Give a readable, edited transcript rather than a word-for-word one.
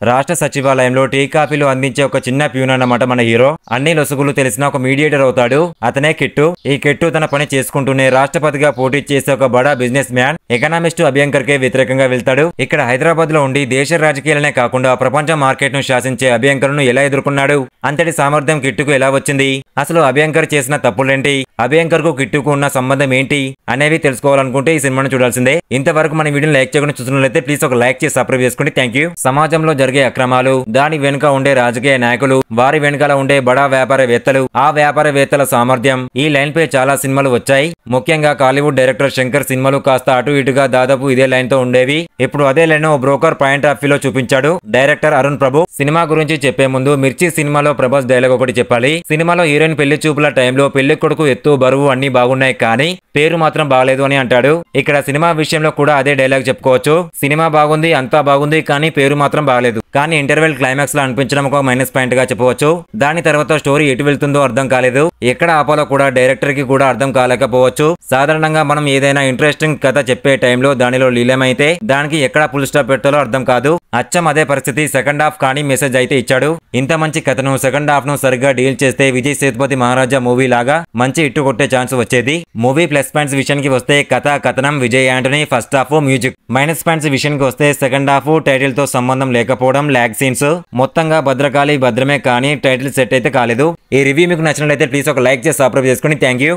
రాష్ట్ర సచివాలయంలో టీ కాఫీలు అందించే ఒక చిన్న ప్యూన్ అన్నమాట మన హీరో. అన్ని లొసుగులు తెలిసిన ఒక మీడియేటర్ అవుతాడు. అతనే కిట్టు. ఈ కిట్టు తన పని చేసుకుంటూనే రాష్ట్రపతిగా పోటీ చేసే ఒక బడా బిజినెస్ మ్యాన్ ఎకనామిస్ట్ అభ్యంకర్ కే వ్యతిరేకంగా వెళ్తాడు. ఇక్కడ హైదరాబాద్ లో ఉండి దేశ రాజకీయాలనే కాకుండా ప్రపంచ మార్కెట్ ను శాసించే అభ్యంకర్ ను ఎలా ఎదుర్కొన్నాడు, అంతటి సామర్థ్యం కిట్టుకు ఎలా వచ్చింది, అసలు అభ్యంకర్ చేసిన తప్పులేంటి, అభ్యంకర్ కు కిట్టుకు ఉన్న సంబంధం ఏంటి అనేవి తెలుసుకోవాలనుకుంటే ఈ సినిమాను చూడాల్సిందే. ఇంతవరకు మన వీడియోని లైక్ చేయకుండా చూస్తున్నట్లయితే ప్లీజ్ ఒక లైక్ చేసి సబ్స్క్రైబ్ చేసుకోండి. Thank you. సమాజంలో జరిగే అక్రమాలు, దాని వెనుక ఉండే రాజకీయ నాయకులు, వారి వెనుకల ఉండే బడా వ్యాపారవేత్తలు, ఆ వ్యాపారవేత్తల సామర్థ్యం, ఈ లైన్ పై చాలా సినిమాలు వచ్చాయి. ముఖ్యంగా కాలీవుడ్ డైరెక్టర్ శంకర్ సినిమాలు కాస్త అటు ఇటుగా దాదాపు ఇదే లైన్ తో ఉండేవి. ఇప్పుడు అదే line broker point of view లో చూపించాడు డైరెక్టర్ అరుణ్ ప్రభు. సినిమా గురించి చెప్పే ముందు మిర్చి సినిమాలో ప్రభాస్ డైలాగ్ ఒకటి చెప్పాలి. సినిమాలో హీరోయిన్ పెళ్లి చూపుల టైంలో పెళ్లి కొడుకు ఎత్తు బరువు అన్ని బాగున్నాయి కానీ పేరు మాత్రం బాగలేదు అని అంటాడు. ఇక్కడ సినిమా విషయంలో కూడా అదే డైలాగ్ చెప్పుకోవచ్చు. సినిమా బాగుంది, అంతా బాగుంది, కానీ పేరు మాత్రం బాగలేదు. కానీ ఇంటర్వెల్ క్లైమాక్స్ లో అనిపించడం ఒక మైనస్ పాయింట్ గా చెప్పవచ్చు. దాని తర్వాత స్టోరీ ఎటు వెళ్తుందో అర్థం కాలేదు. ఎక్కడ ఆపాలో కూడా డైరెక్టర్ కి కూడా అర్థం కాలేకపోవచ్చు. సాధారణంగా మనం ఏదైనా ఇంట్రెస్టింగ్ కథ చెప్పే టైంలో దానిలో లీలమైతే దానికి ఎక్కడ ఫుల్ స్టాప్ పెట్టాలో అర్థం కాదు. అచ్చం అదే పరిస్థితి సెకండ్ హాఫ్ కానీ మెసేజ్ అయితే ఇచ్చాడు. ఇంత మంచి కథను సెకండ్ హాఫ్ ను సరిగ్గా డీల్ చేస్తే విజయ్ సేతుపతి మహారాజా మూవీ లాగా మంచి ఇట్టు కొట్టే ఛాన్స్ వచ్చేది. మూవీ ప్లస్ పాయింట్స్ విషయానికి వస్తే కథ, కథనం, Vijay Antony, first half, music. Minus points విషయానికి వస్తే సెకండ్ హాఫ్ టైటిల్ తో సంబంధం లేకపోవడం, ల్యాగ్ సీన్స్. మొత్తంగా భద్రకాళి భద్రమే కానీ టైటిల్ సెట్ అయితే కాలేదు. ఈ రివ్యూ మీకు నచ్చినట్లయితే ప్లీజ్ ఒక లైక్ చేసి సబ్స్క్రైబ్ చేసుకోండి. Thank you.